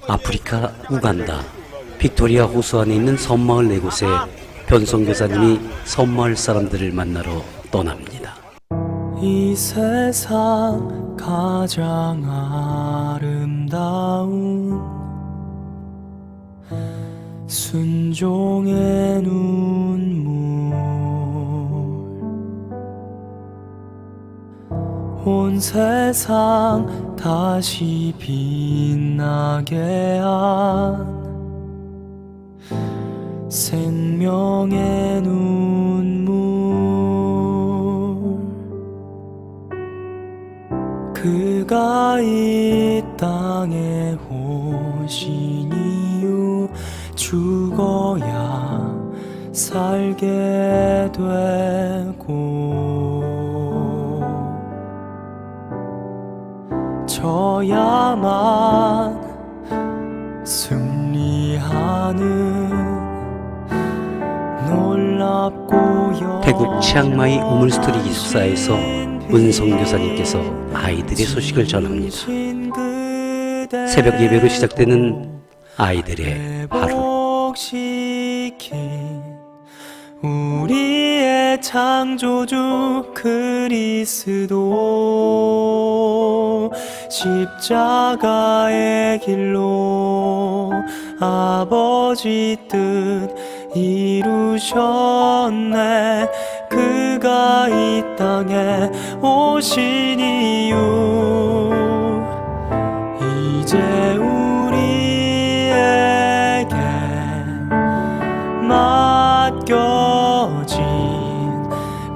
아프리카 우간다 빅토리아 호수 안에 있는 섬마을 4곳에 변성교사님이 섬마을 사람들을 만나러 떠납니다. 이 세상 가장 아름다운 순종의 눈물, 온 세상 다시 빛나게 한 생명의 눈물, 그가 이 땅에 오신 이유, 죽어야 살게 되고 져야만 승리하는 놀랍고 태국 치앙마이 우물스토리 기숙사에서 문성교사님께서 아이들의 소식을 전합니다. 새벽 예배로 시작되는 아이들의 하루. 우리의 창조주 그리스도 십자가의 길로 아버지 뜻 이루셨네. 그가 이 땅에 오신 이유, 이제 우리에게 맡겨진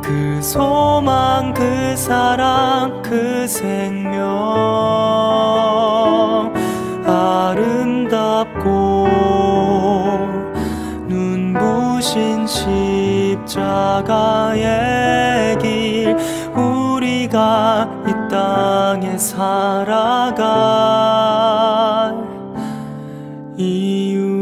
그 소망, 그 사랑, 그 생명, 아름답고 눈부신 십자가의 길, 우리가 이 땅에 살아갈 이유.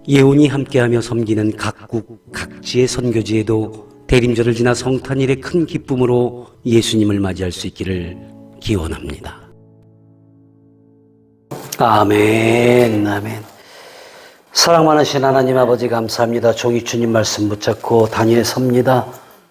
예온이 함께하며 섬기는 각국 각지의 선교지에도 대림절을 지나 성탄일의 큰 기쁨으로 예수님을 맞이할 수 있기를 기원합니다. 아멘, 아멘. 사랑 많으신 하나님 아버지 감사합니다. 종이 주님 말씀 붙잡고 단위에 섭니다.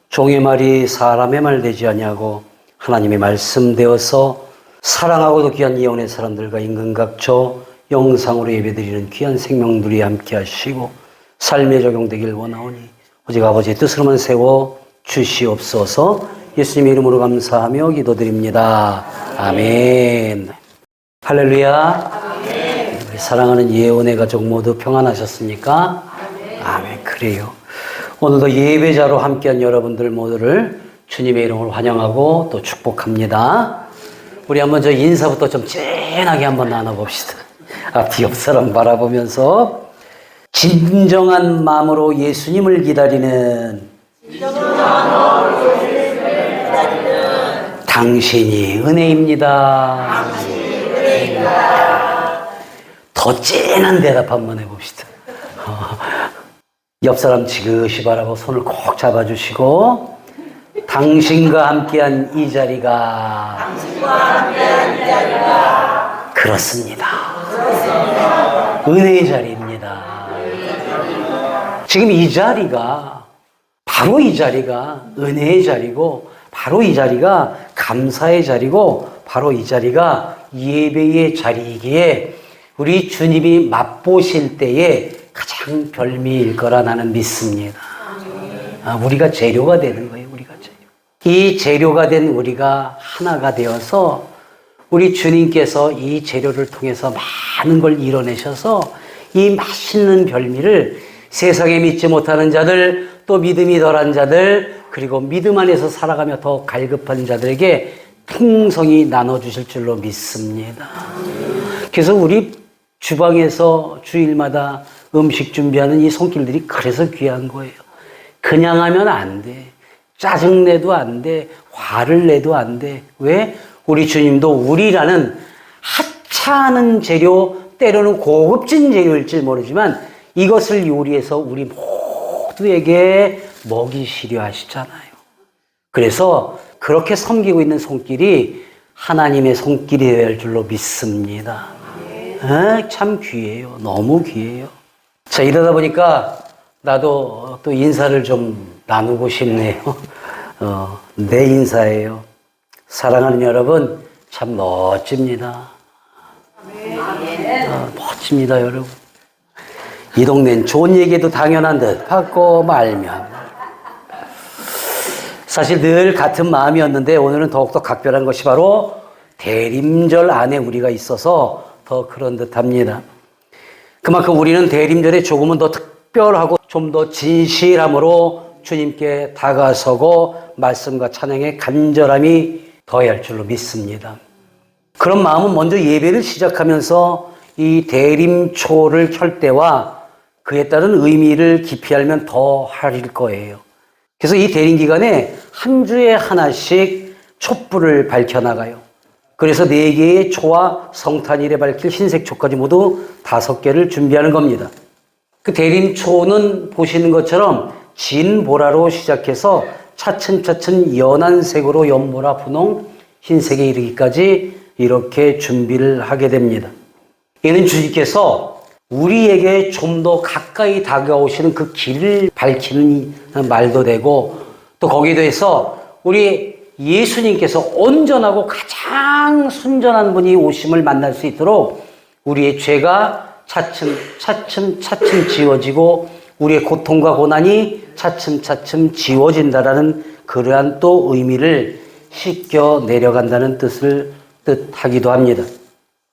종의 말이 사람의 말 되지 아니하고 하나님의 말씀 되어서 사랑하고도 귀한 예언의 사람들과 인근각처 영상으로 예배드리는 귀한 생명들이 함께 하시고 삶에 적용되길 원하오니 오직 아버지의 뜻으로만 세워 주시옵소서. 예수님의 이름으로 감사하며 기도드립니다. 아멘. 할렐루야. 아멘. 우리 사랑하는 예언의 가족 모두 평안하셨습니까? 아멘. 아멘. 그래요. 오늘도 예배자로 함께한 여러분들 모두를 주님의 이름으로 환영하고 또 축복합니다. 우리 한번 저 인사부터 좀 진하게 한번 나눠봅시다. 앞뒤 옆 사람 바라보면서 진정한 마음으로 예수님을 기다리는 당신이 은혜입니다. 더 진한 대답 한번 해봅시다. 옆 사람 지그시 바라보고 손을 꼭 잡아주시고 당신과 함께한 이 자리가 그렇습니다. 은혜의 자리입니다. 지금 이 자리가 바로 이 자리가 은혜의 자리고 바로 이 자리가 감사의 자리고 바로 이 자리가 예배의 자리이기에 우리 주님이 맛보실 때에 가장 별미일 거라 나는 믿습니다. 우리가 재료가 되는 거예요. 우리가 재료. 이 재료가 된 우리가 하나가 되어서 우리 주님께서 이 재료를 통해서 많은 걸 이뤄내셔서 이 맛있는 별미를 세상에 믿지 못하는 자들, 또 믿음이 덜한 자들, 그리고 믿음 안에서 살아가며 더 갈급한 자들에게 풍성히 나눠주실 줄로 믿습니다. 그래서 우리 주방에서 주일마다 음식 준비하는 이 손길들이 그래서 귀한 거예요. 그냥 하면 안 돼. 짜증내도 안 돼. 화를 내도 안 돼. 왜? 우리 주님도 우리라는 하찮은 재료, 때로는 고급진 재료일지 모르지만 이것을 요리해서 우리 모두에게 먹이시려 하시잖아요. 그래서 그렇게 섬기고 있는 손길이 하나님의 손길이 되어야 할 줄로 믿습니다. 참 귀해요. 너무 귀해요. 자, 이러다 보니까 나도 또 인사를 좀 나누고 싶네요. 내 인사예요. 사랑하는 여러분, 참 멋집니다. 멋집니다, 여러분. 이 동네는 좋은 얘기도 당연한 듯 하고 말면. 사실 늘 같은 마음이었는데 오늘은 더욱더 각별한 것이 바로 대림절 안에 우리가 있어서 더 그런 듯 합니다. 그만큼 우리는 대림절에 조금은 더 특별하고 좀 더 진실함으로 주님께 다가서고 말씀과 찬양의 간절함이 더해야 할 줄로 믿습니다. 그런 마음은 먼저 예배를 시작하면서 이 대림초를 켤 때와 그에 따른 의미를 깊이 알면 더 하릴 거예요. 그래서 이 대림 기간에 한 주에 하나씩 촛불을 밝혀나가요. 그래서 4개의 초와 성탄일에 밝힐 흰색 초까지 모두 5개를 준비하는 겁니다. 그 대림초는 보시는 것처럼 진보라로 시작해서 차츰차츰 연한 색으로 연보라, 분홍, 흰색에 이르기까지 이렇게 준비를 하게 됩니다. 이는 주님께서 우리에게 좀 더 가까이 다가오시는 그 길을 밝히는 말도 되고 또 거기에 대해서 우리 예수님께서 온전하고 가장 순전한 분이 오심을 만날 수 있도록 우리의 죄가 차츰 지워지고 우리의 고통과 고난이 차츰 지워진다라는 그러한 또 의미를 씻겨 내려간다는 뜻하기도 합니다.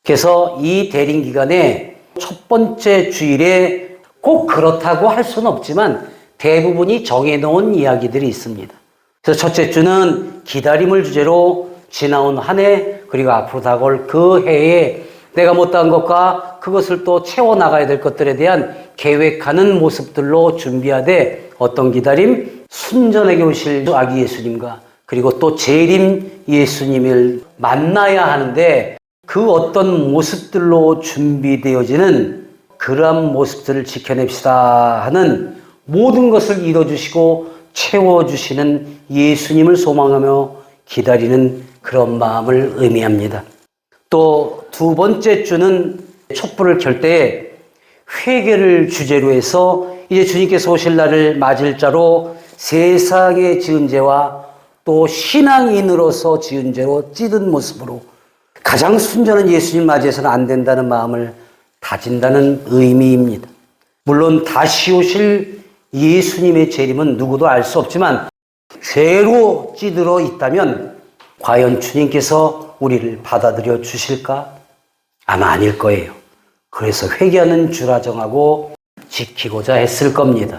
그래서 이 대림 기간에 첫 번째 주일에 꼭 그렇다고 할 수는 없지만 대부분이 정해놓은 이야기들이 있습니다. 그래서 첫째 주는 기다림을 주제로 지나온 한 해 그리고 앞으로 다가올 그 해에 내가 못한 것과 그것을 또 채워나가야 될 것들에 대한 계획하는 모습들로 준비하되 어떤 기다림? 순전하게 오실 아기 예수님과 그리고 또 재림 예수님을 만나야 하는데 그 어떤 모습들로 준비되어지는 그러한 모습들을 지켜냅시다 하는 모든 것을 이뤄주시고 채워주시는 예수님을 소망하며 기다리는 그런 마음을 의미합니다. 또 두 번째 주는 촛불을 켤 때에 회개를 주제로 해서 이제 주님께서 오실 날을 맞을 자로 세상에 지은 죄와 또 신앙인으로서 지은 죄로 찌든 모습으로 가장 순전한 예수님 맞이해서는 안 된다는 마음을 다진다는 의미입니다. 물론 다시 오실 예수님의 재림은 누구도 알 수 없지만 죄로 찌들어 있다면 과연 주님께서 우리를 받아들여 주실까? 아마 아닐 거예요. 그래서 회개하는 주라 정하고 지키고자 했을 겁니다.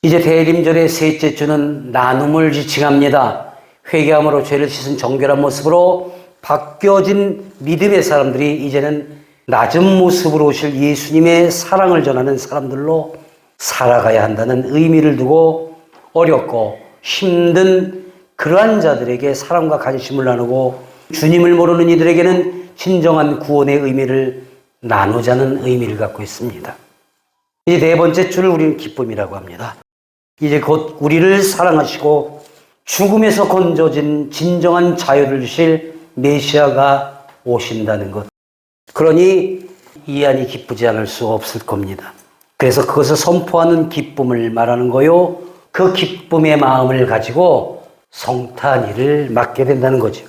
이제 대림절의 셋째 주는 나눔을 지칭합니다. 회개함으로 죄를 씻은 정결한 모습으로 바뀌어진 믿음의 사람들이 이제는 낮은 모습으로 오실 예수님의 사랑을 전하는 사람들로 살아가야 한다는 의미를 두고 어렵고 힘든 그러한 자들에게 사랑과 관심을 나누고 주님을 모르는 이들에게는 진정한 구원의 의미를 나누자는 의미를 갖고 있습니다. 이제 네 번째 주를 우리는 기쁨이라고 합니다. 이제 곧 우리를 사랑하시고 죽음에서 건져진 진정한 자유를 주실 메시아가 오신다는 것. 그러니 이 안이 기쁘지 않을 수 없을 겁니다. 그래서 그것을 선포하는 기쁨을 말하는 거요. 그 기쁨의 마음을 가지고 성탄일을 맞게 된다는 거죠.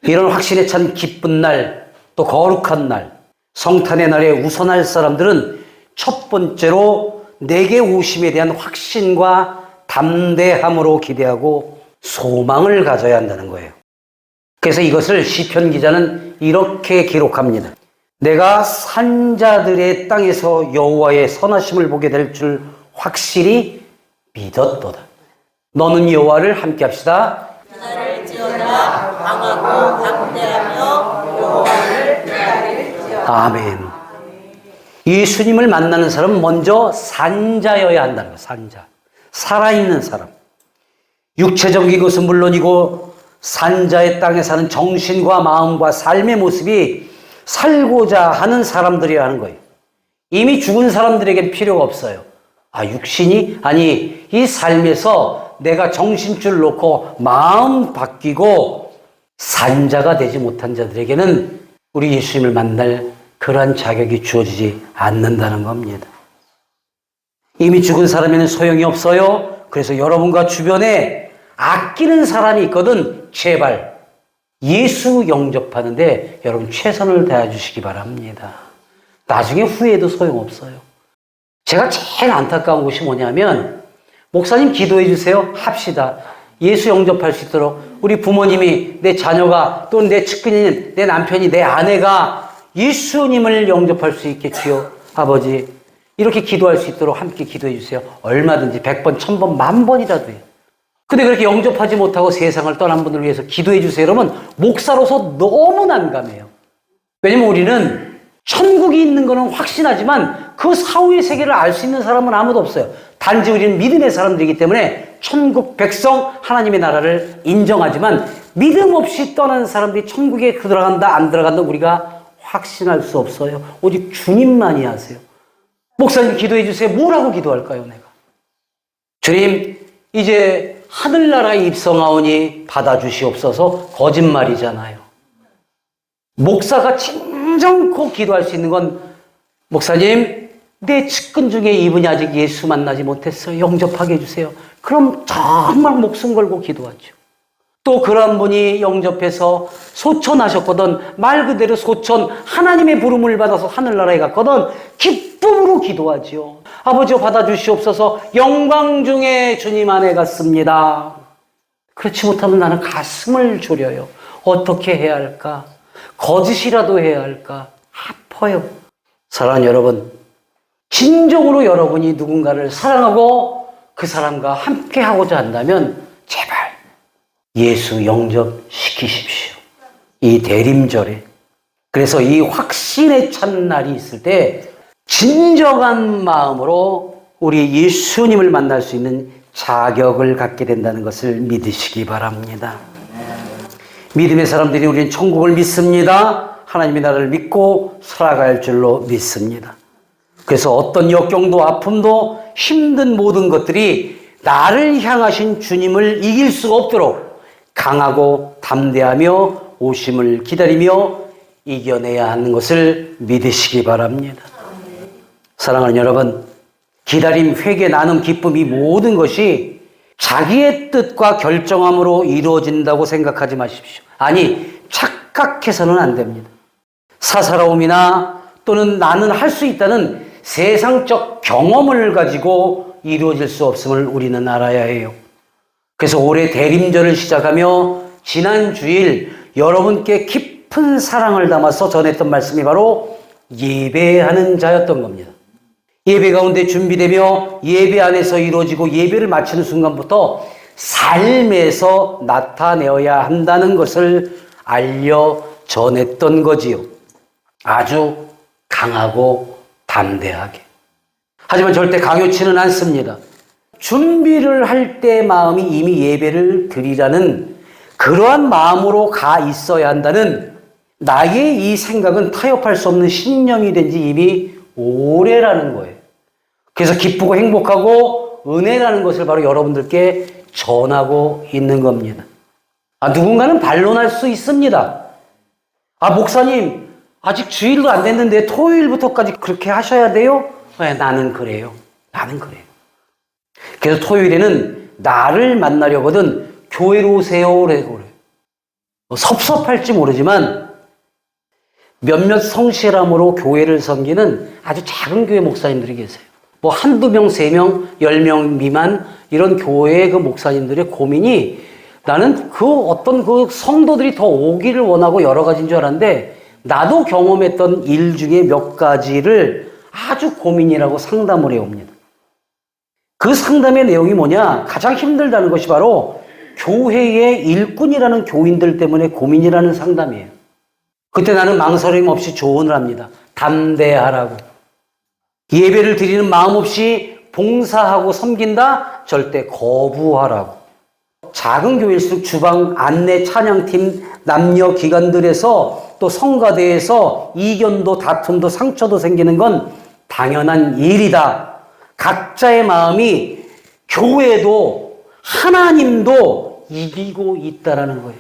이런 확신에 찬 기쁜 날, 또 거룩한 날, 성탄의 날에 우선할 사람들은 첫 번째로 내게 오심에 대한 확신과 담대함으로 기대하고 소망을 가져야 한다는 거예요. 그래서 이것을 시편 기자는 이렇게 기록합니다. 내가 산자들의 땅에서 여호와의 선하심을 보게 될 줄 확실히 믿었도다. 너는 여호와를 함께 합시다. 나를 지어라 강하고 담대하며 여호와를 기다릴지어다. 아멘. 예수님을 만나는 사람은 먼저 산자여야 한다는 거예요. 산자. 살아있는 사람. 육체적인 것은 물론이고 산자의 땅에 사는 정신과 마음과 삶의 모습이 살고자 하는 사람들이야 하는 거예요. 이미 죽은 사람들에겐 필요가 없어요. 아, 육신이? 아니, 이 삶에서 내가 정신줄 놓고 마음 바뀌고 산자가 되지 못한 자들에게는 우리 예수님을 만날 그러한 자격이 주어지지 않는다는 겁니다. 이미 죽은 사람에는 소용이 없어요. 그래서 여러분과 주변에 아끼는 사람이 있거든 제발 예수 영접하는데 여러분 최선을 다해 주시기 바랍니다. 나중에 후회해도 소용없어요. 제가 제일 안타까운 것이 뭐냐면 목사님 기도해 주세요. 합시다. 예수 영접할 수 있도록 우리 부모님이 내 자녀가 또는 내 측근인 내 남편이 내 아내가 예수님을 영접할 수 있게 주여 아버지 이렇게 기도할 수 있도록 함께 기도해 주세요. 얼마든지 100번, 1000번, 10,000번이라도 해요. 근데 그렇게 영접하지 못하고 세상을 떠난 분을 위해서 기도해 주세요. 그러면 목사로서 너무 난감해요. 왜냐면 우리는 천국이 있는 거는 확신하지만 그 사후의 세계를 알 수 있는 사람은 아무도 없어요. 단지 우리는 믿음의 사람들이기 때문에 천국 백성 하나님의 나라를 인정하지만 믿음 없이 떠나는 사람들이 천국에 들어간다 안 들어간다 우리가 확신할 수 없어요. 오직 주님만이 아세요. 목사님 기도해 주세요. 뭐라고 기도할까요 내가? 주님 이제 하늘나라에 입성하오니 받아주시옵소서. 거짓말이잖아요. 목사가 진정코 기도할 수 있는 건 목사님 내 측근 중에 이분이 아직 예수 만나지 못했어요. 영접하게 해주세요. 그럼 정말 목숨 걸고 기도하죠. 또 그런 분이 영접해서 소천하셨거든 말 그대로 소천 하나님의 부름을 받아서 하늘나라에 갔거든 기쁨으로 기도하지요. 아버지여 받아주시옵소서. 영광 중에 주님 안에 갔습니다. 그렇지 못하면 나는 가슴을 졸여요. 어떻게 해야 할까? 거짓이라도 해야 할까? 아파요. 사랑하는 여러분, 진정으로 여러분이 누군가를 사랑하고 그 사람과 함께 하고자 한다면 제발 예수 영접시키십시오. 이 대림절에. 그래서 이 확신의 첫날이 있을 때 진정한 마음으로 우리 예수님을 만날 수 있는 자격을 갖게 된다는 것을 믿으시기 바랍니다. 믿음의 사람들이 우리는 천국을 믿습니다. 하나님의 나라를 믿고 살아갈 줄로 믿습니다. 그래서 어떤 역경도 아픔도 힘든 모든 것들이 나를 향하신 주님을 이길 수가 없도록 강하고 담대하며 오심을 기다리며 이겨내야 하는 것을 믿으시기 바랍니다. 사랑하는 여러분, 기다림, 회개, 나눔, 기쁨 이 모든 것이 자기의 뜻과 결정함으로 이루어진다고 생각하지 마십시오. 아니, 착각해서는 안 됩니다. 사사로움이나 또는 나는 할 수 있다는 세상적 경험을 가지고 이루어질 수 없음을 우리는 알아야 해요. 그래서 올해 대림절을 시작하며 지난 주일 여러분께 깊은 사랑을 담아서 전했던 말씀이 바로 예배하는 자였던 겁니다. 예배 가운데 준비되며 예배 안에서 이루어지고 예배를 마치는 순간부터 삶에서 나타내어야 한다는 것을 알려 전했던 거지요. 아주 강하고 담대하게. 하지만 절대 강요치는 않습니다. 준비를 할 때 마음이 이미 예배를 드리라는 그러한 마음으로 가 있어야 한다는 나의 이 생각은 타협할 수 없는 신념이 된 지 이미 오래라는 거예요. 그래서 기쁘고 행복하고 은혜라는 것을 바로 여러분들께 전하고 있는 겁니다. 누군가는 반론할 수 있습니다. 목사님 아직 주일도 안 됐는데 토요일부터까지 그렇게 하셔야 돼요? 네, 나는 그래요. 나는 그래요. 그래서 토요일에는 나를 만나려거든 교회로 오세요. 그래요. 섭섭할지 모르지만 몇몇 성실함으로 교회를 섬기는 아주 작은 교회 목사님들이 계세요. 한두 명, 3명, 10명 미만 이런 교회의 그 목사님들의 고민이 나는 어떤 성도들이 더 오기를 원하고 여러 가지인 줄 알았는데 나도 경험했던 일 중에 몇 가지를 아주 고민이라고 상담을 해옵니다. 그 상담의 내용이 뭐냐? 가장 힘들다는 것이 바로 교회의 일꾼이라는 교인들 때문에 고민이라는 상담이에요. 그때 나는 망설임 없이 조언을 합니다. 담대하라고. 예배를 드리는 마음 없이 봉사하고 섬긴다? 절대 거부하라고. 작은 교회일수록 주방, 안내, 찬양팀, 남녀 기관들에서 또 성가대에서 이견도 다툼도 상처도 생기는 건 당연한 일이다. 각자의 마음이 교회도 하나님도 이기고 있다라는 거예요.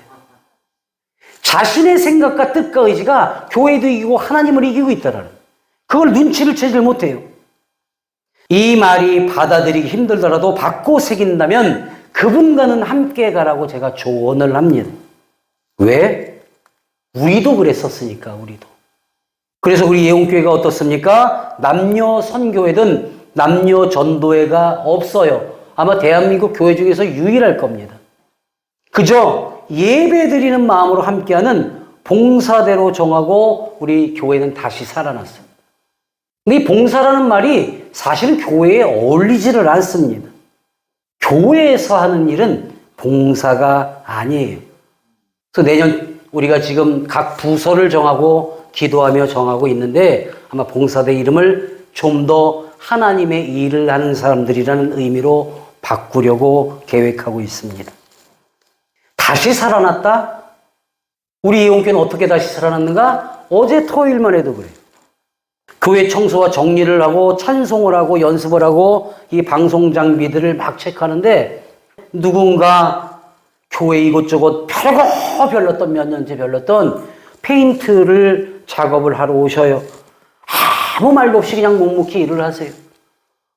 자신의 생각과 뜻과 의지가 교회도 이기고 하나님을 이기고 있다라는 거예요. 그걸 눈치를 채질 못해요. 이 말이 받아들이기 힘들더라도 받고 새긴다면 그분과는 함께 가라고 제가 조언을 합니다. 왜? 우리도 그랬었으니까, 우리도. 그래서 우리 예원교회가 어떻습니까? 남녀 선교회든 남녀 전도회가 없어요. 아마 대한민국 교회 중에서 유일할 겁니다. 그저 예배 드리는 마음으로 함께하는 봉사대로 정하고 우리 교회는 다시 살아났어요. 근데 이 봉사라는 말이 사실은 교회에 어울리지를 않습니다. 교회에서 하는 일은 봉사가 아니에요. 그래서 내년 우리가 지금 각 부서를 정하고 기도하며 정하고 있는데 아마 봉사대 이름을 좀 더 하나님의 일을 하는 사람들이라는 의미로 바꾸려고 계획하고 있습니다. 다시 살아났다? 우리 예원교회는 어떻게 다시 살아났는가? 어제 토요일만 해도 그래요. 교회 청소와 정리를 하고 찬송을 하고 연습을 하고 이 방송 장비들을 막 체크하는데 누군가 교회 이곳저곳 별거 별렀던 몇 년째 별렀던 페인트를 작업을 하러 오셔요. 아무 말도 없이 그냥 묵묵히 일을 하세요.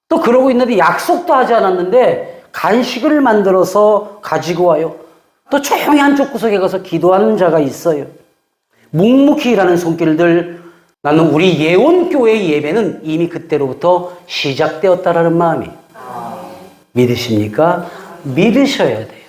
또 그러고 있는데 약속도 하지 않았는데 간식을 만들어서 가지고 와요. 또 조용히 한쪽 구석에 가서 기도하는 자가 있어요. 묵묵히 일하는 손길들. 나는 우리 예원교회의 예배는 이미 그때로부터 시작되었다라는 마음이 믿으십니까? 믿으셔야 돼요.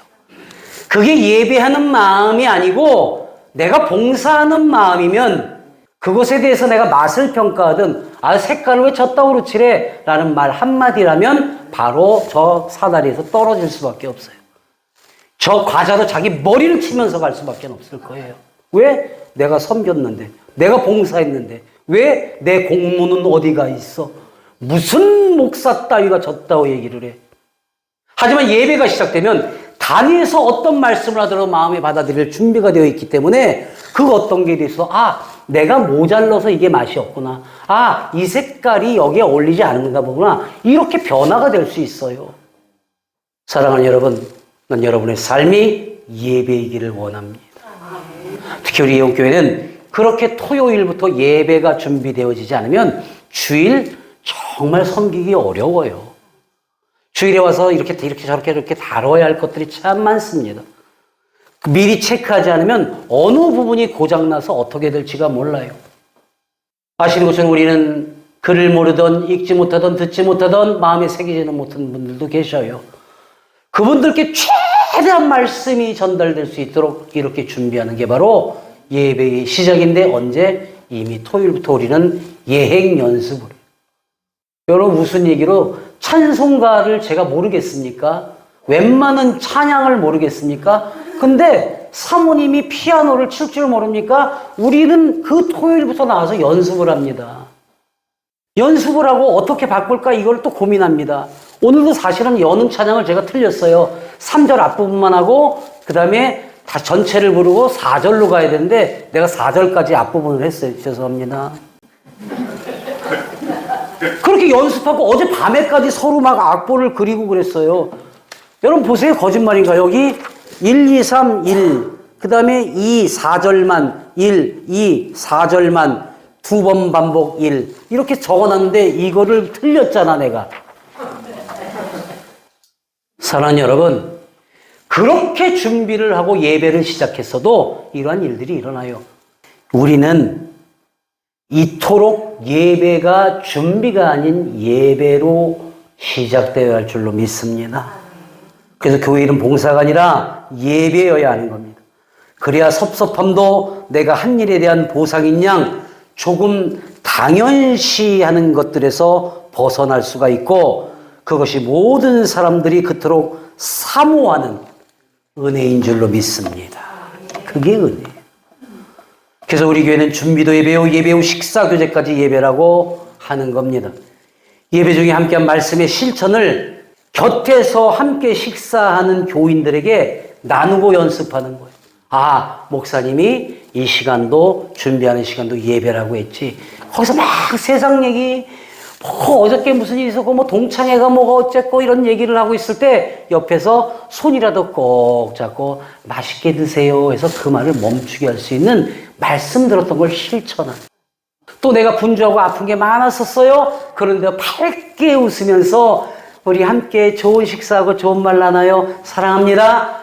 그게 예배하는 마음이 아니고 내가 봉사하는 마음이면 그것에 대해서 내가 맛을 평가하든 색깔을 왜 저따구로 칠해? 라는 말 한마디라면 바로 저 사다리에서 떨어질 수밖에 없어요. 저 과자도 자기 머리를 치면서 갈 수밖에 없을 거예요. 왜? 내가 섬겼는데, 내가 봉사했는데, 왜 내 공무는 어디가 있어? 무슨 목사 따위가 졌다고 얘기를 해. 하지만 예배가 시작되면 단위에서 어떤 말씀을 하더라도 마음에 받아들일 준비가 되어 있기 때문에 그 어떤 게 있어. 내가 모자라서 이게 맛이 없구나. 이 색깔이 여기에 어울리지 않는가 보구나. 이렇게 변화가 될 수 있어요. 사랑하는 여러분, 난 여러분의 삶이 예배이기를 원합니다. 특히 우리 예원교회는 그렇게 토요일부터 예배가 준비되어지지 않으면 주일 정말 섬기기 어려워요. 주일에 와서 이렇게 저렇게 다뤄야 할 것들이 참 많습니다. 미리 체크하지 않으면 어느 부분이 고장나서 어떻게 될지가 몰라요. 아시는 것처럼 우리는 글을 모르던 읽지 못하던 듣지 못하던 마음에 새기지는 못한 분들도 계셔요. 그분들께 최대한 말씀이 전달될 수 있도록 이렇게 준비하는 게 바로 예배의 시작인데 언제? 이미 토요일부터 우리는 예행 연습을 해요. 여러분 무슨 얘기로 찬송가를 제가 모르겠습니까? 웬만한 찬양을 모르겠습니까? 근데 사모님이 피아노를 칠 줄 모릅니까? 우리는 그 토요일부터 나와서 연습을 합니다. 연습을 하고 어떻게 바꿀까 이걸 또 고민합니다. 오늘도 사실은 여는 찬양을 제가 틀렸어요. 3절 앞부분만 하고 그 다음에 다 전체를 부르고 4절로 가야 되는데 내가 4절까지 앞부분을 했어요. 죄송합니다. 그렇게 연습하고 어제 밤에까지 서로 막 악보를 그리고 그랬어요. 여러분 보세요. 거짓말인가? 여기 1, 2, 3, 1. 그 다음에 2, 4절만 1, 2, 4절만 2번 반복 1. 이렇게 적어놨는데 이거를 틀렸잖아 내가. 사랑하는 여러분, 그렇게 준비를 하고 예배를 시작했어도 이러한 일들이 일어나요. 우리는 이토록 예배가 준비가 아닌 예배로 시작되어야 할 줄로 믿습니다. 그래서 교회 이름 봉사가 아니라 예배여야 하는 겁니다. 그래야 섭섭함도 내가 한 일에 대한 보상인 양 조금 당연시하는 것들에서 벗어날 수가 있고 그것이 모든 사람들이 그토록 사모하는 은혜인 줄로 믿습니다. 그게 은혜예요. 그래서 우리 교회는 준비도 예배요, 예배 후 식사 교제까지 예배라고 하는 겁니다. 예배 중에 함께한 말씀의 실천을 곁에서 함께 식사하는 교인들에게 나누고 연습하는 거예요. 아, 목사님이 이 시간도 준비하는 시간도 예배라고 했지. 거기서 막 세상 얘기, 뭐 어저께 무슨 일이 있었고 뭐 동창회가 뭐가 어쨌고 이런 얘기를 하고 있을 때 옆에서 손이라도 꼭 잡고 맛있게 드세요 해서 그 말을 멈추게 할 수 있는 말씀 들었던 걸 실천하는. 또 내가 분주하고 아픈 게 많았었어요. 그런데 밝게 웃으면서 우리 함께 좋은 식사하고 좋은 말 나눠요. 사랑합니다.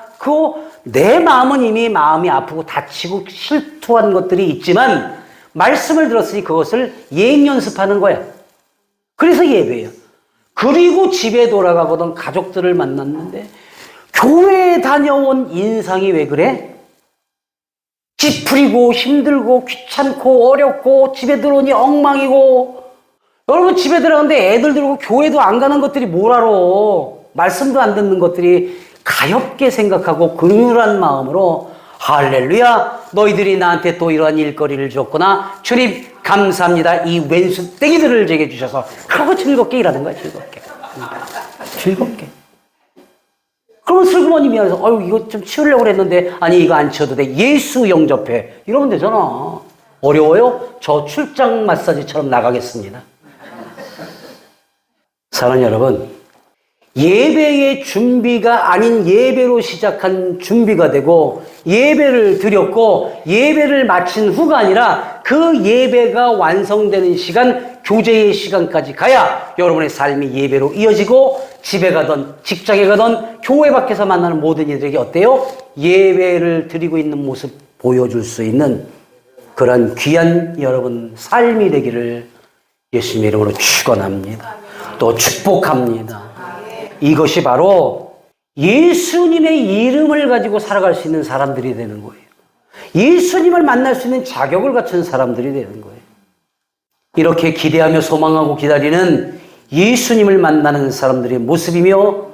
내 마음은 이미 마음이 아프고 다치고 실투한 것들이 있지만 말씀을 들었으니 그것을 예행 연습하는 거야. 그래서 예배예요. 그리고 집에 돌아가거든 가족들을 만났는데 교회에 다녀온 인상이 왜 그래? 찌푸리고 힘들고 귀찮고 어렵고 집에 들어오니 엉망이고. 여러분 집에 들어가는데 애들 들고 교회도 안 가는 것들이 뭘 알아. 말씀도 안 듣는 것들이 가엾게 생각하고 긍휼한 마음으로 할렐루야 너희들이 나한테 또 이러한 일거리를 줬구나. 주님 감사합니다. 이 왼수 떼기들을 제게 주셔서. 그러고 즐겁게 일하는 거야. 즐겁게. 즐겁게. 그러면 슬그머니 미안해서 아유 이거 좀 치우려고 그랬는데 아니 이거 안 치워도 돼. 예수 영접해. 이러면 되잖아. 어려워요? 저 출장 마사지처럼 나가겠습니다. 사랑하는 여러분, 예배의 준비가 아닌 예배로 시작한 준비가 되고 예배를 드렸고 예배를 마친 후가 아니라 그 예배가 완성되는 시간, 교제의 시간까지 가야 여러분의 삶이 예배로 이어지고 집에 가든 직장에 가든 교회 밖에서 만나는 모든 이들에게 어때요? 예배를 드리고 있는 모습 보여줄 수 있는 그런 귀한 여러분 삶이 되기를 예수님의 이름으로 축원합니다. 또 축복합니다. 이것이 바로 예수님의 이름을 가지고 살아갈 수 있는 사람들이 되는 거예요. 예수님을 만날 수 있는 자격을 갖춘 사람들이 되는 거예요. 이렇게 기대하며 소망하고 기다리는 예수님을 만나는 사람들의 모습이며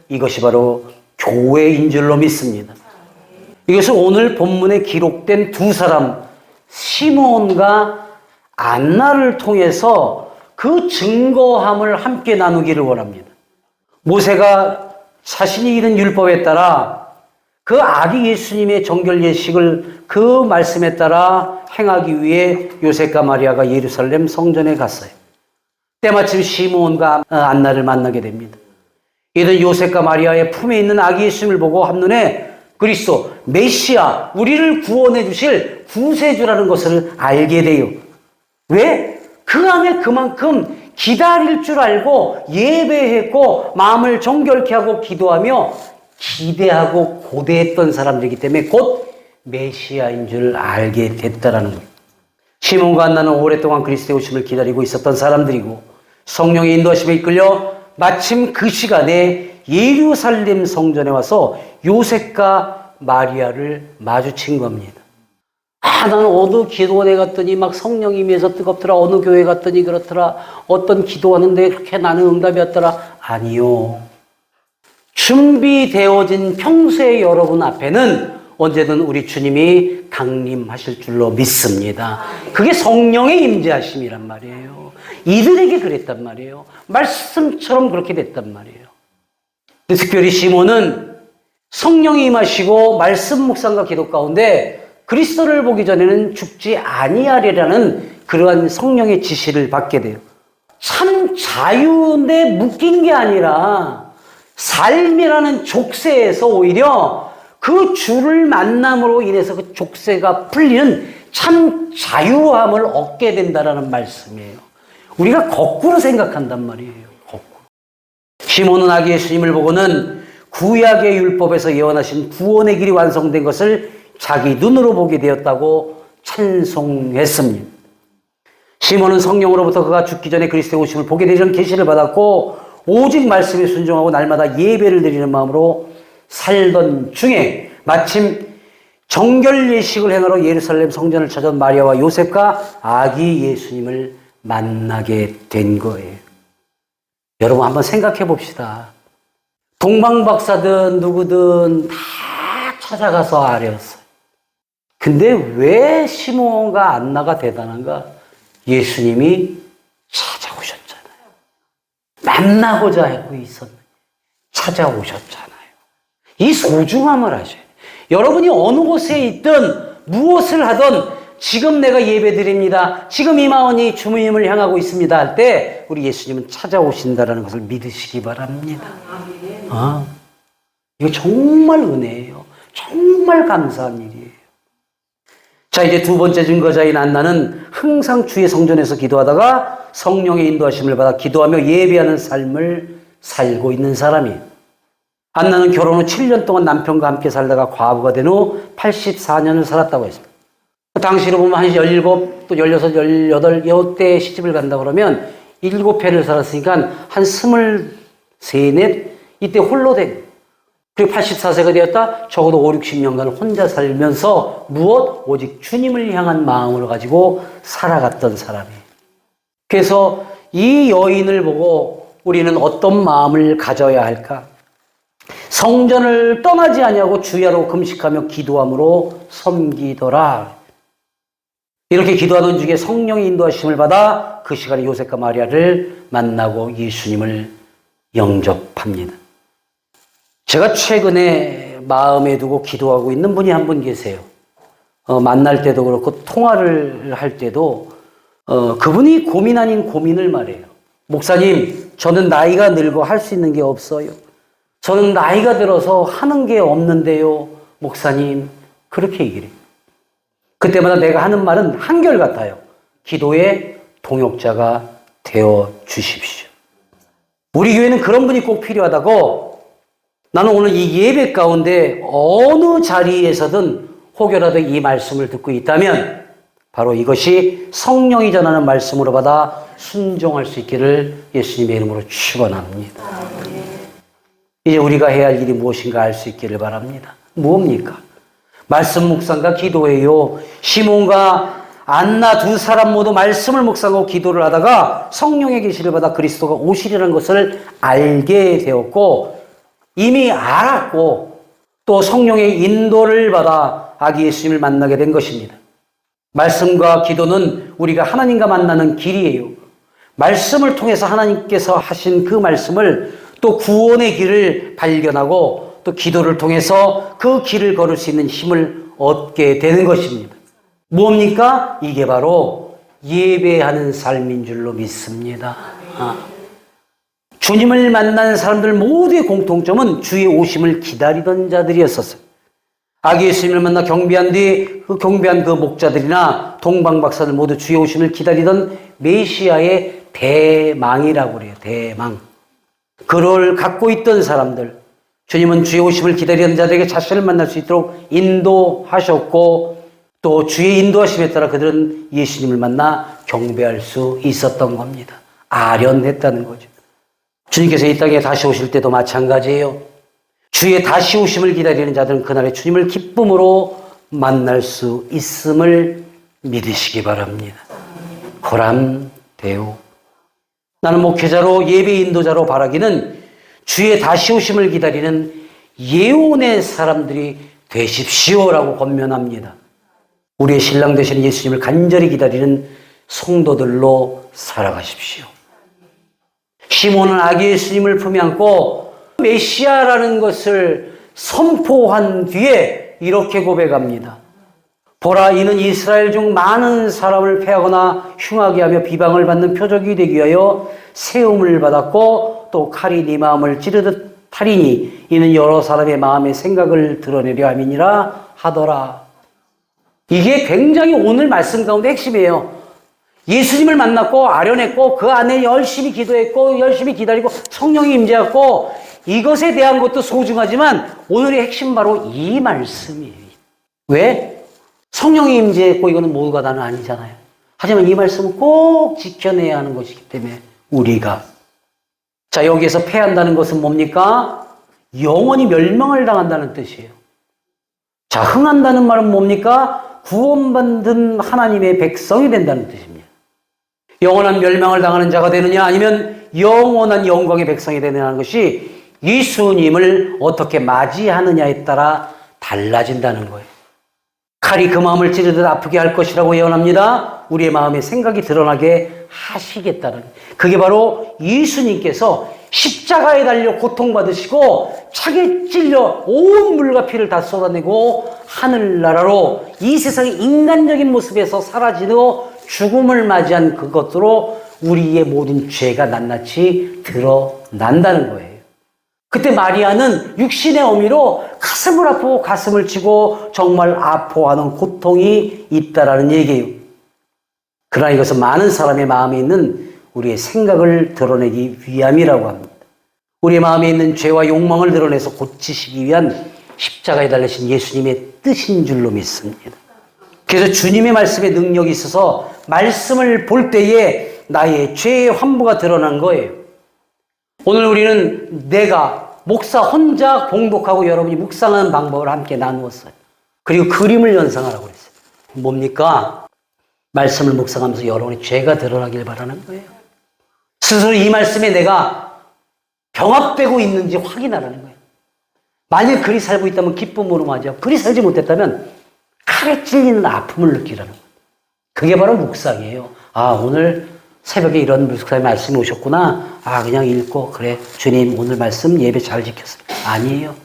이것이 바로 교회인 줄로 믿습니다. 이것은 오늘 본문에 기록된 두 사람 시몬과 안나를 통해서 그 증거함을 함께 나누기를 원합니다. 모세가 자신이 이른 율법에 따라 그 아기 예수님의 정결 예식을 그 말씀에 따라 행하기 위해 요셉과 마리아가 예루살렘 성전에 갔어요. 때마침 시몬과 안나를 만나게 됩니다. 이들 요셉과 마리아의 품에 있는 아기 예수님을 보고 한눈에 그리스도 메시아 우리를 구원해 주실 구세주라는 것을 알게 돼요. 왜? 그 안에 그만큼 기다릴 줄 알고 예배했고 마음을 정결케 하고 기도하며 기대하고 고대했던 사람들이기 때문에 곧 메시아인 줄 알게 됐다라는 거예요. 시몬과 안나는 오랫동안 그리스도의 오심을 기다리고 있었던 사람들이고 성령의 인도하심에 이끌려 마침 그 시간에 예루살렘 성전에 와서 요셉과 마리아를 마주친 겁니다. 나는 어느 기도원에 갔더니 막 성령이 임해서 뜨겁더라. 어느 교회 갔더니 그렇더라. 어떤 기도하는데 그렇게 나는 응답이 왔더라. 아니요. 준비되어진 평소의 여러분 앞에는 언제든 우리 주님이 강림하실 줄로 믿습니다. 그게 성령의 임재하심이란 말이에요. 이들에게 그랬단 말이에요. 말씀처럼 그렇게 됐단 말이에요. 특별히 시몬은 성령이 임하시고 말씀 묵상과 기도 가운데 그리스도를 보기 전에는 죽지 아니하리라는 그러한 성령의 지시를 받게 돼요. 참 자유인데 묶인 게 아니라 삶이라는 족쇄에서 오히려 그 주를 만남으로 인해서 그 족쇄가 풀리는 참 자유함을 얻게 된다라는 말씀이에요. 우리가 거꾸로 생각한단 말이에요. 거꾸로. 시몬은 아기 예수님을 보고는 구약의 율법에서 예언하신 구원의 길이 완성된 것을 자기 눈으로 보게 되었다고 찬송했습니다. 시몬은 성령으로부터 그가 죽기 전에 그리스도의 오심을 보게 되는 계시를 받았고 오직 말씀에 순종하고 날마다 예배를 드리는 마음으로 살던 중에 마침 정결 예식을 행하러 예루살렘 성전을 찾아온 마리아와 요셉과 아기 예수님을 만나게 된 거예요. 여러분 한번 생각해 봅시다. 동방박사든 누구든 다 찾아가서 아뢰었어요. 근데 왜 시몬과 안나가 대단한가? 예수님이 찾아오셨잖아요. 만나고자 하고 있었는데 찾아오셨잖아요. 이 소중함을 아셔야 돼요. 여러분이 어느 곳에 있든 무엇을 하든 지금 내가 예배드립니다. 지금 이 마음이 주님을 향하고 있습니다 할 때 우리 예수님은 찾아오신다라는 것을 믿으시기 바랍니다. 이거 정말 은혜예요. 정말 감사한 일이에요. 자, 이제 두 번째 증거자인 안나는 항상 주의 성전에서 기도하다가 성령의 인도하심을 받아 기도하며 예배하는 삶을 살고 있는 사람이에요. 안나는 결혼 후 7년 동안 남편과 함께 살다가 과부가 된 후 84년을 살았다고 했습니다. 당시로 보면 한 17, 또 16, 18, 이때 시집을 간다 그러면 7회를 살았으니까 한 23, 4, 이때 홀로 된. 그리고 84세가 되었다? 적어도 5, 60년간 혼자 살면서 무엇? 오직 주님을 향한 마음을 가지고 살아갔던 사람이에요. 그래서 이 여인을 보고 우리는 어떤 마음을 가져야 할까? 성전을 떠나지 아니하고 주야로 금식하며 기도함으로 섬기더라. 이렇게 기도하던 중에 성령의 인도하심을 받아 그 시간에 요셉과 마리아를 만나고 예수님을 영접합니다. 제가 최근에 마음에 두고 기도하고 있는 분이 한 분 계세요. 만날 때도 그렇고 통화를 할 때도 그분이 고민 아닌 고민을 말해요. 목사님, 저는 나이가 늙어 할 수 있는 게 없어요. 저는 나이가 들어서 하는 게 없는데요. 목사님, 그렇게 얘기를 해요. 그때마다 내가 하는 말은 한결같아요. 기도의 동역자가 되어 주십시오. 우리 교회는 그런 분이 꼭 필요하다고. 나는 오늘 이 예배 가운데 어느 자리에서든 혹여라도 이 말씀을 듣고 있다면 바로 이것이 성령이 전하는 말씀으로 받아 순종할 수 있기를 예수님의 이름으로 축원합니다. 이제 우리가 해야 할 일이 무엇인가 알 수 있기를 바랍니다. 무엇입니까? 말씀 묵상과 기도예요. 시몬과 안나 두 사람 모두 말씀을 묵상하고 기도를 하다가 성령의 계시를 받아 그리스도가 오시리라는 것을 알게 되었고 이미 알았고 또 성령의 인도를 받아 아기 예수님을 만나게 된 것입니다. 말씀과 기도는 우리가 하나님과 만나는 길이에요. 말씀을 통해서 하나님께서 하신 그 말씀을 또 구원의 길을 발견하고 또 기도를 통해서 그 길을 걸을 수 있는 힘을 얻게 되는 것입니다. 뭡니까? 이게 바로 예배하는 삶인 줄로 믿습니다. 주님을 만난 사람들 모두의 공통점은 주의 오심을 기다리던 자들이었었어요. 아기 예수님을 만나 경배한 뒤 그 경배한 그 목자들이나 동방박사들 모두 주의 오심을 기다리던 메시아의 대망이라고 그래요. 대망. 그를 갖고 있던 사람들, 주님은 주의 오심을 기다리던 자들에게 자신을 만날 수 있도록 인도하셨고 또 주의 인도하심에 따라 그들은 예수님을 만나 경배할 수 있었던 겁니다. 아련했다는 거죠. 주님께서 이 땅에 다시 오실 때도 마찬가지예요. 주의 다시 오심을 기다리는 자들은 그날의 주님을 기쁨으로 만날 수 있음을 믿으시기 바랍니다. 고람되오. 나는 목회자로 예배 인도자로 바라기는 주의 다시 오심을 기다리는 예언의 사람들이 되십시오라고 권면합니다. 우리의 신랑 되시는 예수님을 간절히 기다리는 성도들로 살아가십시오. 시몬은 아기 예수님을 품에 안고 메시아라는 것을 선포한 뒤에 이렇게 고백합니다. 보라, 이는 이스라엘 중 많은 사람을 패하거나 흉하게 하며 비방을 받는 표적이 되기 위하여 세움을 받았고 또 칼이 네 마음을 찌르듯 하리니 이는 여러 사람의 마음의 생각을 드러내려 함이니라 하더라. 이게 굉장히 오늘 말씀 가운데 핵심이에요. 예수님을 만났고 아련했고 그 안에 열심히 기도했고 열심히 기다리고 성령이 임재했고 이것에 대한 것도 소중하지만 오늘의 핵심 바로 이 말씀이에요. 왜? 성령이 임재했고 이거는 모두가 다는 아니잖아요. 하지만 이 말씀은 꼭 지켜내야 하는 것이기 때문에 우리가 자 여기에서 패한다는 것은 뭡니까? 영원히 멸망을 당한다는 뜻이에요. 자 흥한다는 말은 뭡니까? 구원받은 하나님의 백성이 된다는 뜻입니다. 영원한 멸망을 당하는 자가 되느냐 아니면 영원한 영광의 백성이 되느냐는 것이 예수님을 어떻게 맞이하느냐에 따라 달라진다는 거예요. 칼이 그 마음을 찌르듯 아프게 할 것이라고 예언합니다. 우리의 마음의 생각이 드러나게 하시겠다는, 그게 바로 예수님께서 십자가에 달려 고통받으시고 차게 찔려 온 물과 피를 다 쏟아내고 하늘나라로 이 세상의 인간적인 모습에서 사라지고 죽음을 맞이한 그것으로 우리의 모든 죄가 낱낱이 드러난다는 거예요. 그때 마리아는 육신의 어미로 가슴을 아프고 가슴을 치고 정말 아파하는 고통이 있다라는 얘기예요. 그러나 이것은 많은 사람의 마음에 있는 우리의 생각을 드러내기 위함이라고 합니다. 우리의 마음에 있는 죄와 욕망을 드러내서 고치시기 위한 십자가에 달리신 예수님의 뜻인 줄로 믿습니다. 그래서 주님의 말씀에 능력이 있어서 말씀을 볼 때에 나의 죄의 환부가 드러난 거예요. 오늘 우리는 내가 목사 혼자 봉독하고 여러분이 묵상하는 방법을 함께 나누었어요. 그리고 그림을 연상하라고 그랬어요. 뭡니까? 말씀을 묵상하면서 여러분의 죄가 드러나길 바라는 거예요. 스스로 이 말씀에 내가 병합되고 있는지 확인하라는 거예요. 만약 그리 살고 있다면 기쁨으로 맞이하고, 그리 살지 못했다면 칼에 찔리는 아픔을 느끼라는 거예요. 그게 바로 묵상이에요. 아, 오늘 새벽에 이런 묵상의 말씀이 오셨구나. 아, 그냥 읽고, 그래, 주님 오늘 말씀 예배 잘 지켰어요. 아니에요.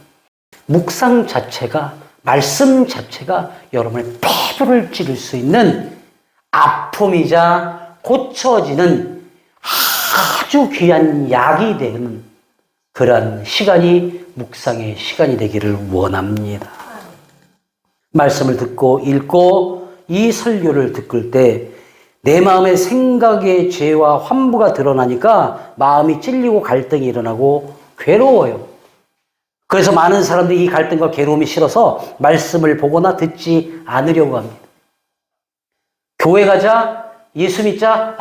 묵상 자체가, 말씀 자체가 여러분의 폐부를 찌를 수 있는 아픔이자 고쳐지는 아주 귀한 약이 되는 그러한 시간이 묵상의 시간이 되기를 원합니다. 말씀을 듣고 읽고 이 설교를 듣을 때 내 마음의 생각의 죄와 환부가 드러나니까 마음이 찔리고 갈등이 일어나고 괴로워요. 그래서 많은 사람들이 이 갈등과 괴로움이 싫어서 말씀을 보거나 듣지 않으려고 합니다. 교회 가자, 예수 믿자,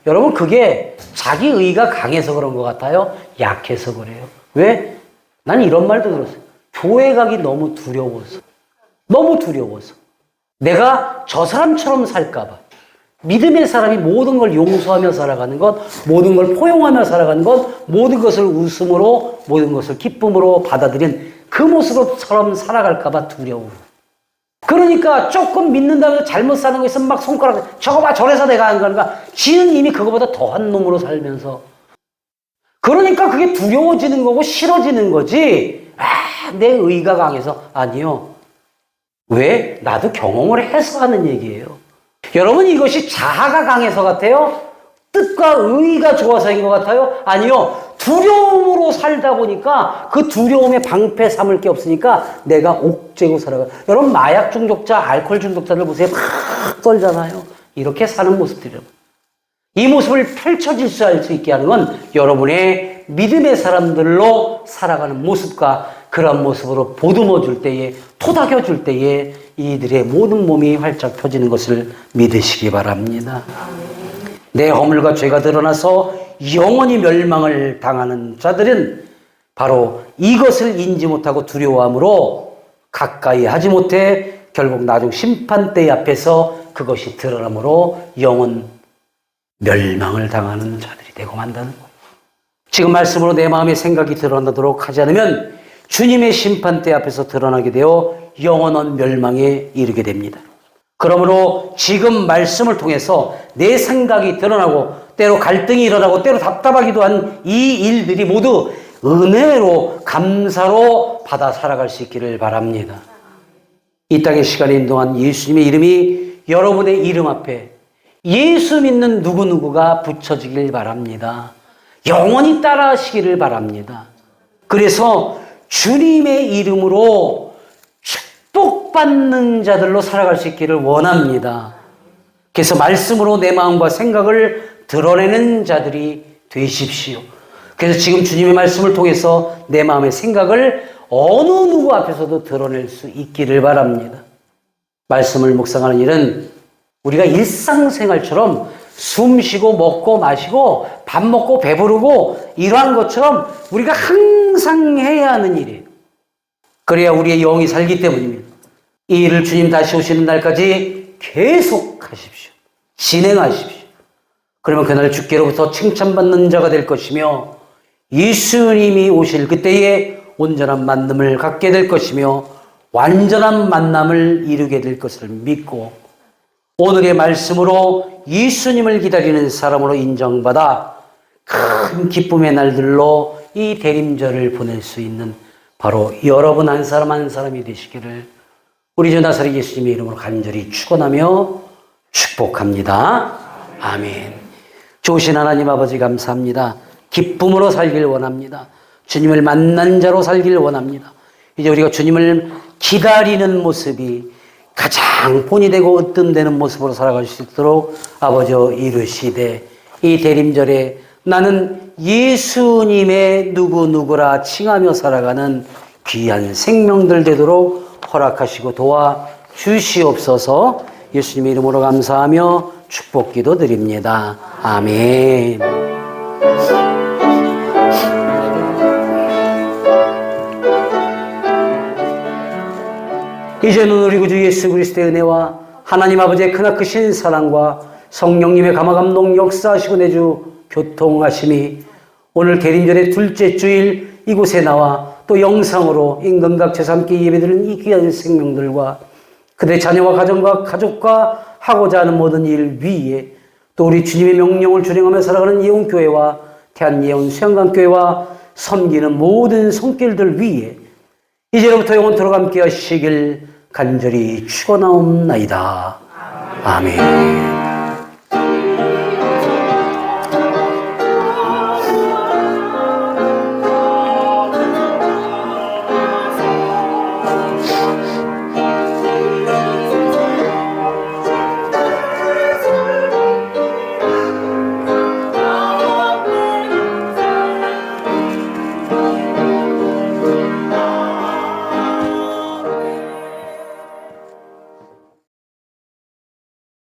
여러분 그게 자기 의가 강해서 그런 것 같아요? 약해서 그래요. 왜? 난 이런 말도 들었어요. 교회 가기 너무 두려워서. 너무 두려워서. 내가 저 사람처럼 살까봐. 믿음의 사람이 모든 걸 용서하며 살아가는 것, 모든 걸 포용하며 살아가는 것, 모든 것을 웃음으로, 모든 것을 기쁨으로 받아들인 그 모습처럼 살아갈까봐 두려워. 그러니까 조금 믿는다고 해서 잘못 사는 거 있으면 막 손가락, 저거 봐, 저래서 내가 한 거니까 지는 이미 그거보다 더한 놈으로 살면서. 그러니까 그게 두려워지는 거고 싫어지는 거지. 내 의가 강해서. 아니요. 왜? 나도 경험을 해서 하는 얘기예요. 여러분, 이것이 자아가 강해서 같아요? 뜻과 의가 좋아서인 것 같아요? 아니요. 두려움으로 살다 보니까 그 두려움에 방패 삼을 게 없으니까 내가 옥죄고 살아가. 여러분, 마약 중독자, 알코올 중독자들 보세요. 막 떨잖아요. 이렇게 사는 모습들이에요. 이 모습을 펼쳐질 수 있게 하는 건 여러분의 믿음의 사람들로 살아가는 모습과 그런 모습으로 보듬어 줄 때에, 토닥여 줄 때에 이들의 모든 몸이 활짝 펴지는 것을 믿으시기 바랍니다. 내 허물과 죄가 드러나서 영원히 멸망을 당하는 자들은 바로 이것을 인지 못하고 두려워함으로 가까이 하지 못해 결국 나중 심판대 앞에서 그것이 드러남으로 영원 멸망을 당하는 자들이 되고 만다는 거예요. 지금 말씀으로 내 마음의 생각이 드러나도록 하지 않으면 주님의 심판대 앞에서 드러나게 되어 영원한 멸망에 이르게 됩니다. 그러므로 지금 말씀을 통해서 내 생각이 드러나고 때로 갈등이 일어나고 때로 답답하기도 한 이 일들이 모두 은혜로 감사로 받아 살아갈 수 있기를 바랍니다. 이 땅의 시간에 있는 동안 예수님의 이름이 여러분의 이름 앞에 예수 믿는 누구누구가 붙여지길 바랍니다. 영원히 따라하시기를 바랍니다. 그래서 주님의 이름으로 축복받는 자들로 살아갈 수 있기를 원합니다. 그래서 말씀으로 내 마음과 생각을 드러내는 자들이 되십시오. 그래서 지금 주님의 말씀을 통해서 내 마음의 생각을 어느 누구 앞에서도 드러낼 수 있기를 바랍니다. 말씀을 묵상하는 일은 우리가 일상생활처럼 숨 쉬고 먹고 마시고 밥 먹고 배부르고 이러한 것처럼 우리가 항상 해야 하는 일이에요. 그래야 우리의 영이 살기 때문입니다. 이 일을 주님 다시 오시는 날까지 계속 하십시오. 진행하십시오. 그러면 그날 주께로부터 칭찬받는 자가 될 것이며 예수님이 오실 그때에 온전한 만남을 갖게 될 것이며 완전한 만남을 이루게 될 것을 믿고 오늘의 말씀으로 예수님을 기다리는 사람으로 인정받아 큰 기쁨의 날들로 이 대림절을 보낼 수 있는 바로 여러분 한 사람 한 사람이 되시기를 우리 주 나사렛 예수님의 이름으로 간절히 축원하며 축복합니다. 아멘. 좋으신 하나님 아버지 감사합니다. 기쁨으로 살길 원합니다. 주님을 만난 자로 살길 원합니다. 이제 우리가 주님을 기다리는 모습이 가장 본이 되고 으뜸되는 모습으로 살아갈 수 있도록 아버지여 이루시되 이 대림절에 나는 예수님의 누구누구라 칭하며 살아가는 귀한 생명들 되도록 허락하시고 도와 주시옵소서. 예수님의 이름으로 감사하며 축복기도 드립니다. 아멘. 이제는 우리 구주 예수 그리스도의 은혜와 하나님 아버지의 크나크신 사랑과 성령님의 감화감동 역사하시고 내주 교통하심이 오늘 대림절의 둘째 주일 이곳에 나와 또 영상으로 임금각처에서 함께 예배드리는 이 귀한 생명들과 그들의 자녀와 가정과 가족과 하고자 하는 모든 일 위에 또 우리 주님의 명령을 준행하며 살아가는 예언교회와 대한예언수양관교회와 섬기는 모든 손길들 위에 이제로부터 영원토록 함께 하시길 간절히 축원하옵나이다. 아멘.